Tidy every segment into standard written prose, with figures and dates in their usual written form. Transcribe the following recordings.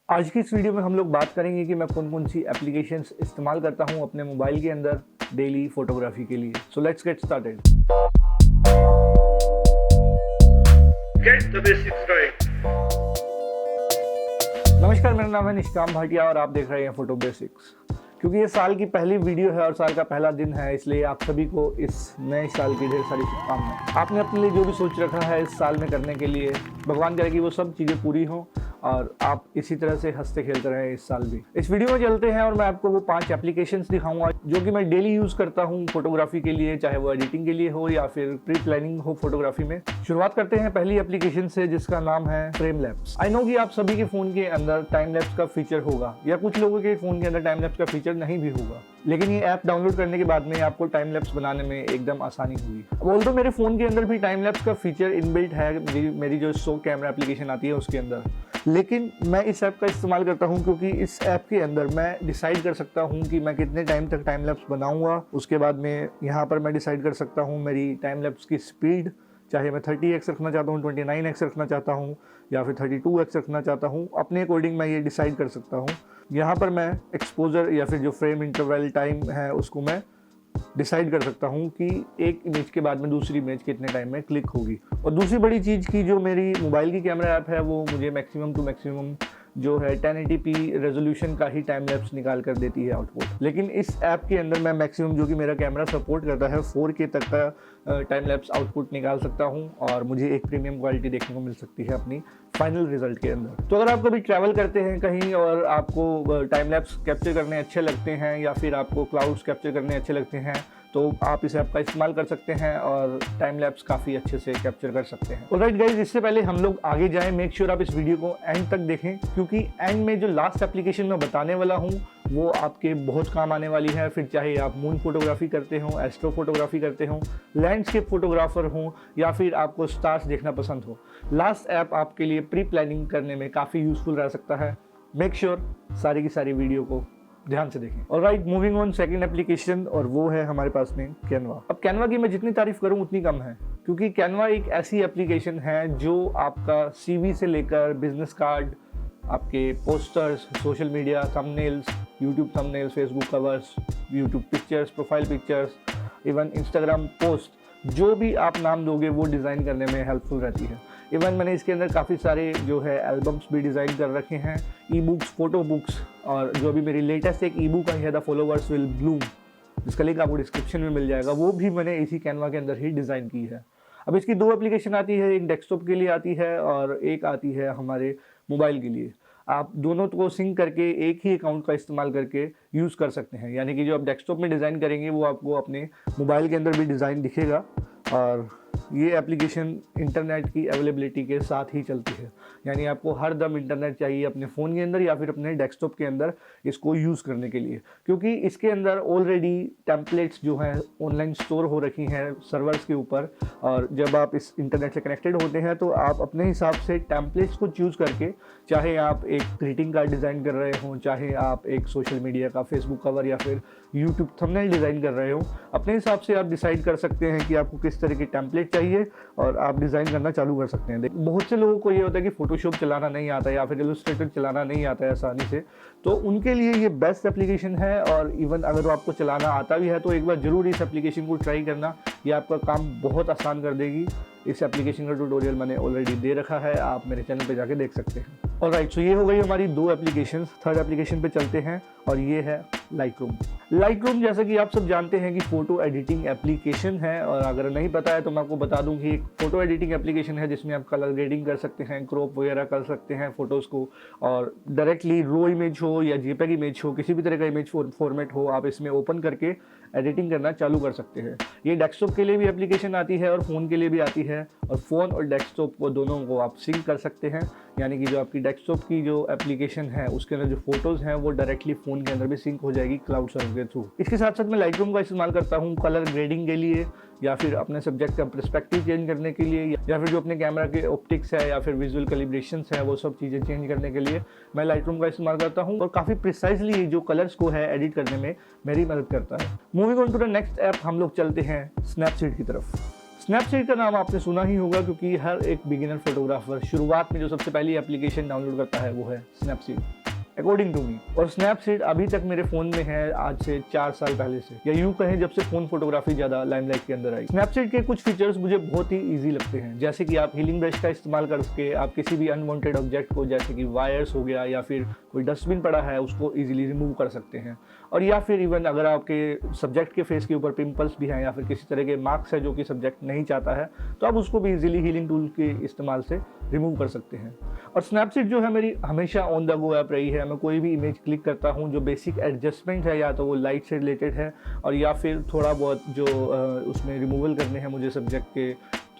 आज की इस वीडियो में हम लोग बात करेंगे कि मैं कौन कौन सी एप्लीकेशंस इस्तेमाल करता हूं अपने मोबाइल के अंदर डेली फोटोग्राफी के लिए। So let's get started. Get the basics right. नमस्कार, मेरा नाम है निष्काम भाटिया और आप देख रहे हैं फोटो बेसिक्स। क्योंकि ये साल की पहली वीडियो है और साल का पहला दिन है, इसलिए आप सभी को इस नए साल की ढेर सारी शुभकामनाएं। आपने अपने लिए जो भी सोच रखा है इस साल में करने के लिए, भगवान करे कि वो सब चीज़ें पूरी हों और आप इसी तरह से हंसते खेलते रहें इस साल भी। इस वीडियो में चलते हैं और मैं आपको वो 5 एप्लीकेशंस दिखाऊंगा जो कि मैं डेली यूज़ करता हूँ फोटोग्राफी के लिए, चाहे वो एडिटिंग के लिए हो या फिर प्री प्लानिंग हो फोटोग्राफी में। शुरुआत करते हैं पहली एप्लीकेशन से जिसका नाम है फ्रेम लैप्स। आई नो कि आप सभी के फ़ोन के अंदर टाइम लैप्स का फीचर होगा या कुछ लोगों के फ़ोन के अंदर टाइम लैप्स का फीचर नहीं भी होगा, लेकिन ये ऐप डाउनलोड करने के बाद में आपको टाइम लैप्स बनाने में एकदम आसानी हुई। बोल तो मेरे फ़ोन के अंदर भी टाइम लैप्स का फीचर इनबिल्ट है मेरी जो सो कैमरा एप्लीकेशन आती है उसके अंदर, लेकिन मैं इस ऐप का इस्तेमाल करता हूं क्योंकि इस ऐप के अंदर मैं डिसाइड कर सकता हूं कि मैं कितने टाइम तक टाइम लैप्स बनाऊंगा। उसके बाद में यहाँ पर मैं डिसाइड कर सकता हूं मेरी टाइम लैप्स की स्पीड, चाहे मैं 30x रखना चाहता हूँ, 29x रखना चाहता हूँ या फिर 32x रखना चाहता हूँ, अपने अकॉर्डिंग मैं ये डिसाइड कर सकता हूँ। यहाँ पर मैं एक्सपोजर या फिर जो फ्रेम इंटरवल टाइम है उसको मैं डिसाइड कर सकता हूँ कि एक इमेज के बाद में दूसरी इमेज कितने टाइम में क्लिक होगी। और दूसरी बड़ी चीज़ की जो मेरी मोबाइल की कैमरा ऐप है वो मुझे मैक्सिमम टू मैक्सिमम जो है 1080p रेजोल्यूशन का ही टाइम लैप्स निकाल कर देती है आउटपुट। लेकिन इस ऐप के अंदर मैं मैक्सिमम जो कि मेरा कैमरा सपोर्ट करता है 4K तक का टाइम लैप्स आउटपुट निकाल सकता हूँ और मुझे एक प्रीमियम क्वालिटी देखने को मिल सकती है अपनी फाइनल रिजल्ट के अंदर। तो अगर आप कभी ट्रैवल करते हैं कहीं और आपको टाइम लैप्स कैप्चर करने अच्छे लगते हैं या फिर आपको क्लाउड्स कैप्चर करने अच्छे लगते हैं तो आप इस ऐप का इस्तेमाल कर सकते हैं और टाइम लैप्स काफ़ी अच्छे से कैप्चर कर सकते हैं। ऑलराइट गाइस, इससे पहले हम लोग आगे जाएं, मेक श्योर आप इस वीडियो को एंड तक देखें क्योंकि एंड में जो लास्ट एप्लीकेशन मैं बताने वाला हूं वो आपके बहुत काम आने वाली है। फिर चाहे आप मून फोटोग्राफी करते हो, एस्ट्रो फोटोग्राफी करते हो, लैंडस्केप फोटोग्राफर हो या फिर आपको स्टार्स देखना पसंद हो, लास्ट ऐप आपके लिए प्री प्लानिंग करने में काफ़ी यूजफुल रह सकता है। मेक श्योर सारी की सारी वीडियो को ध्यान से देखें। Alright, moving on second application और वो है हमारे पास में कैनवा। अब कैनवा की मैं जितनी तारीफ करूं उतनी कम है क्योंकि कैनवा एक ऐसी एप्लीकेशन है जो आपका CV से लेकर बिजनेस कार्ड, आपके posters, social media thumbnails, YouTube thumbnails, Facebook covers, YouTube pictures, profile pictures, even Instagram post, जो भी आप नाम दोगे वो डिज़ाइन करने में हेल्पफुल रहती है। इवन मैंने इसके अंदर काफ़ी सारे जो है एल्बम्स भी डिज़ाइन कर रखे हैं, ई बुक्स, फोटो बुक्स, और जो भी मेरी लेटेस्ट एक ई बुक आई है द फॉलोवर्स विल ब्लूम, जिसका लिंक आपको डिस्क्रिप्शन में मिल जाएगा, वो भी मैंने इसी कैनवा के अंदर ही डिज़ाइन की है। अब इसकी 2 एप्लीकेशन आती है, एक डेस्कटॉप के लिए आती है और एक आती है हमारे मोबाइल के लिए। आप दोनों को सिंक करके एक ही अकाउंट का इस्तेमाल करके यूज़ कर सकते हैं, यानी कि जो आप डेस्कटॉप में डिज़ाइन करेंगे वो आपको अपने मोबाइल के अंदर भी डिज़ाइन दिखेगा। और ये एप्लीकेशन इंटरनेट की अवेलेबिलिटी के साथ ही चलती है, यानी आपको हर दम इंटरनेट चाहिए अपने फ़ोन के अंदर या फिर अपने डेस्कटॉप के अंदर इसको यूज़ करने के लिए, क्योंकि इसके अंदर ऑलरेडी टेम्पलेट्स जो हैं ऑनलाइन स्टोर हो रखी हैं सर्वर्स के ऊपर। और जब आप इस इंटरनेट से कनेक्टेड होते हैं तो आप अपने हिसाब से टेम्पलेट्स को चूज़ करके, चाहे आप एक ग्रीटिंग कार्ड डिज़ाइन कर रहे हों, चाहे आप एक सोशल मीडिया का फेसबुक कवर या फिर यूट्यूब थंबनेल डिज़ाइन कर रहे हो, अपने हिसाब से आप डिसाइड कर सकते हैं कि आपको किस तरह की टेम्पलेट चाहिए और आप डिज़ाइन करना चालू कर सकते हैं। बहुत से लोगों को ये होता है कि फोटोशॉप चलाना नहीं आता या फिर इलस्ट्रेटर चलाना नहीं आता है आसानी से, तो उनके लिए ये बेस्ट एप्लीकेशन है। और इवन अगर आपको चलाना आता भी है तो एक बार ज़रूर इस एप्लीकेशन को ट्राई करना, ये आपका काम बहुत आसान कर देगी। इस एप्लीकेशन का ट्यूटोरियल मैंने ऑलरेडी दे रखा है, आप मेरे चैनल पे जाके देख सकते हैं। ऑलराइट, सो ये हो गई हमारी 2 एप्लीकेशन। थर्ड एप्लीकेशन पे चलते हैं और ये है लाइटरूम। लाइटरूम जैसा कि आप सब जानते हैं कि फ़ोटो एडिटिंग एप्लीकेशन है, और अगर नहीं पता है तो मैं आपको बता दूं कि एक फ़ोटो एडिटिंग एप्लीकेशन है जिसमें आप कलर ग्रेडिंग कर सकते हैं, क्रॉप वगैरह कर सकते हैं फ़ोटोज़ को, और डायरेक्टली रो इमेज हो या JPEG इमेज हो, किसी भी तरह का इमेज फॉर्मेट हो, आप इसमें ओपन करके एडिटिंग करना चालू कर सकते हैं। ये डेस्कटॉप के लिए भी एप्लीकेशन आती है और फ़ोन के लिए भी आती है, और फ़ोन और डेस्कटॉप को दोनों को आप सिंक कर सकते हैं, यानी कि जो आपकी डेस्कटॉप की जो एप्लीकेशन है उसके अंदर जो फोटोज़ हैं वो डायरेक्टली फ़ोन के अंदर भी सिंक हो जाएगी क्लाउड सर्वर के थ्रू। इसके साथ साथ मैं लाइटरूम का इस्तेमाल करता हूँ कलर ग्रेडिंग के लिए, या फिर अपने सब्जेक्ट का पर्सपेक्टिव चेंज करने के लिए, या फिर जो अपने कैमरा के ऑप्टिक्स है या फिर विजुअल कैलिब्रेशंस है वो सब चीज़ें चेंज करने के लिए मैं लाइटरूम का इस्तेमाल करता हूँ, और काफ़ी प्रिसाइजली जो कलर्स को है एडिट करने में मेरी मदद करता है। Moving on to the next app, हम लोग चलते हैं स्नैपसीड की तरफ। स्नैपसीड का नाम आपने सुना ही होगा क्योंकि हर एक बिगिनर फोटोग्राफर शुरुआत में जो सबसे पहली एप्लीकेशन डाउनलोड करता है वो है स्नैपसीड। According to me. और स्नैपसीड अभी तक मेरे फ़ोन में है आज से 4 साल पहले से, या यूँ कहें जब से फ़ोन फोटोग्राफी ज़्यादा लाइमलाइट के अंदर आई। स्नैपसीड के कुछ फीचर्स मुझे बहुत ही ईजी लगते हैं, जैसे कि आप हीलिंग ब्रश का इस्तेमाल करके आप किसी भी अनवांटेड ऑब्जेक्ट को, जैसे कि वायर्स हो गया या फिर कोई डस्टबिन पड़ा है, उसको ईजिली रिमूव कर सकते हैं। और या फिर इवन अगर आपके सब्जेक्ट के फेस के ऊपर पिंपल्स भी हैं या फिर किसी तरह के मार्क्स है जो कि सब्जेक्ट नहीं चाहता है, तो आप उसको भी इजीली हीलिंग टूल के इस्तेमाल से रिमूव कर सकते हैं। और स्नैपसीड जो है मेरी हमेशा ऑन द गो ऐप रही है। मैं कोई भी इमेज क्लिक करता हूँ, जो बेसिक एडजस्टमेंट है या तो वो लाइट से रिलेटेड है और या फिर थोड़ा बहुत जो उसमें रिमूवल करने हैं मुझे सब्जेक्ट के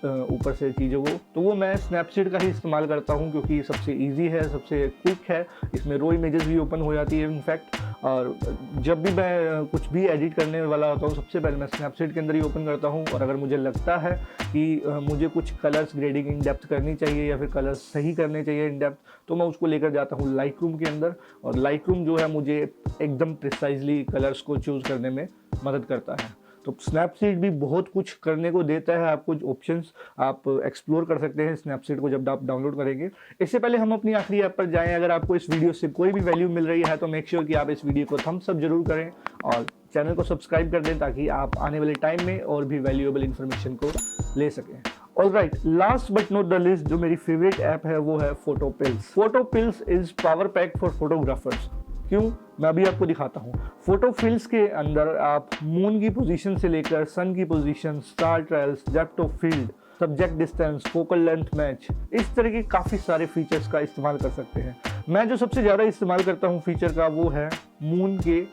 ऊपर से चीज़ों को, तो वो मैं स्नैपसीड का ही इस्तेमाल करता हूँ, क्योंकि सबसे इजी है, सबसे क्विक है। इसमें रो इमेजेस भी ओपन हो जाती है इनफैक्ट। और जब भी मैं कुछ भी एडिट करने वाला होता हूँ, सबसे पहले मैं स्नैपसीड के अंदर ही ओपन करता हूँ। और अगर मुझे लगता है कि मुझे कुछ कलर्स ग्रेडिंग इन डेप्थ करनी चाहिए या फिर कलर्स सही करने चाहिए इन डेप्थ, तो मैं उसको लेकर जाता हूँ लाइटरूम के अंदर। और लाइटरूम जो है मुझे एकदम प्रिसाइजली कलर्स को चूज़ करने में मदद करता है। तो स्नैपसीड भी बहुत कुछ करने को देता है आपको, ऑप्शंस आप एक्सप्लोर कर सकते हैं स्नैपसीड को जब आप डाउनलोड करेंगे। इससे पहले हम अपनी आखिरी ऐप पर जाएं। अगर आपको इस वीडियो से कोई भी वैल्यू मिल रही है तो मेक श्योर कि आप इस वीडियो को थम्स अप जरूर करें और चैनल को सब्सक्राइब कर दें, ताकि आप आने वाले टाइम में और भी वैल्यूएबल इन्फॉर्मेशन को ले सकें। Alright, last but not the least, जो मेरी फेवरेट ऐप है वो है PhotoPills. PhotoPills is power pack for photographers. क्यों, मैं अभी आपको दिखाता हूँ। फोटोपिल्स के अंदर आप मून की पोजीशन से लेकर सन की position, star trials, depth of field, subject distance, focal length match, इस तरह के काफ़ी सारे फीचर्स का इस्तेमाल कर सकते हैं। मैं जो सबसे ज़्यादा इस्तेमाल करता हूँ फीचर का वो है मून के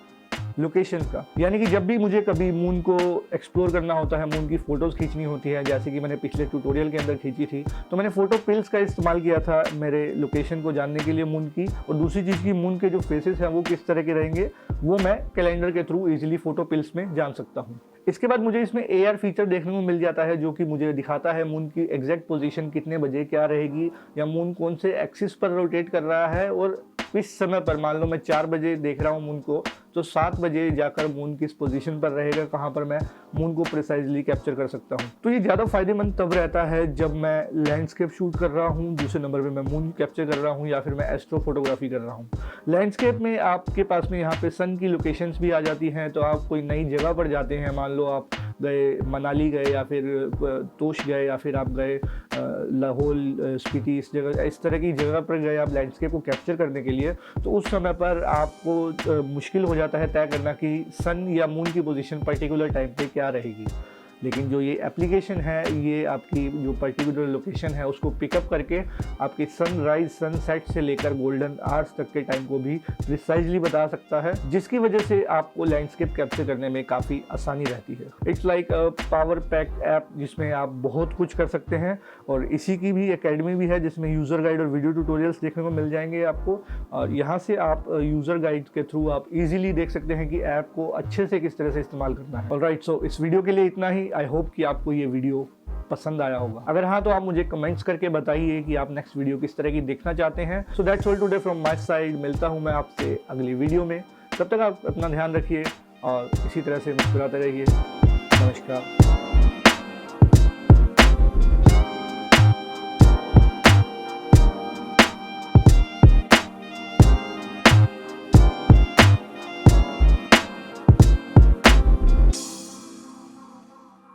लोकेशन का। यानी कि जब भी मुझे कभी मून को एक्सप्लोर करना होता है, मून की फ़ोटोज़ खींचनी होती है, जैसे कि मैंने पिछले ट्यूटोरियल के अंदर खींची थी, तो मैंने फोटोपिल्स का इस्तेमाल किया था मेरे लोकेशन को जानने के लिए मून की। और दूसरी चीज़ की मून के जो फेसेस हैं वो किस तरह के रहेंगे, वो मैं कैलेंडर के थ्रू ईजिली फोटोपिल्स में जान सकता हूँ। इसके बाद मुझे इसमें AR फीचर देखने को मिल जाता है, जो कि मुझे दिखाता है मून की एग्जैक्ट पोजीशन कितने बजे क्या रहेगी, या मून कौन से एक्सिस पर रोटेट कर रहा है और किस समय पर। मान लो मैं 4 बजे देख रहा हूँ मून को, तो 7 बजे जाकर मून किस पोजीशन पर रहेगा, कहाँ पर मैं मून को प्रिसाइजली कैप्चर कर सकता हूँ। तो ये ज़्यादा फायदेमंद तब रहता है जब मैं लैंडस्केप शूट कर रहा हूँ, दूसरे नंबर पे मैं मून कैप्चर कर रहा हूँ, या फिर मैं एस्ट्रो फोटोग्राफी कर रहा हूँ। लैंडस्केप में आपके पास में यहाँ पे सन की लोकेशंस भी आ जाती हैं। तो आप कोई नई जगह पर जाते हैं, मान लो आप गए मनाली गए या फिर तोश गए या फिर आप गए लाहौल, स्पीति, इस तरह की जगह पर गए आप लैंडस्केप को कैप्चर करने के लिए, तो उस समय पर आपको मुश्किल हो जाता है तय करना कि सन या मून की पोजीशन पर्टिकुलर टाइम पे क्या रहेगी। लेकिन जो ये एप्लीकेशन है, ये आपकी जो पर्टिकुलर लोकेशन है उसको पिकअप करके आपकी सनराइज, सनसेट से लेकर गोल्डन आवर्स तक के टाइम को भी प्रिसाइजली बता सकता है, जिसकी वजह से आपको लैंडस्केप कैप्चर करने में काफ़ी आसानी रहती है। It's like a power pack abs जिसमें आप बहुत कुछ कर सकते हैं। और इसी की भी एकेडमी भी है जिसमें यूज़र गाइड और वीडियो ट्यूटोरियल्स देखने को मिल जाएंगे आपको। और यहाँ से आप यूज़र गाइड के थ्रू आप ईजिली देख सकते हैं कि ऐप को अच्छे से किस तरह से इस्तेमाल करना है। ऑलराइट, सो इस वीडियो के लिए इतना ही। आई होप कि आपको ये वीडियो पसंद आया होगा। अगर हाँ, तो आप मुझे कमेंट्स करके बताइए कि आप नेक्स्ट वीडियो किस तरह की देखना चाहते हैं। So that's all today from my side. मिलता हूँ मैं आपसे अगली वीडियो में। तब तक आप अपना ध्यान रखिए और इसी तरह से मुस्कुराते रहिए। नमस्कार।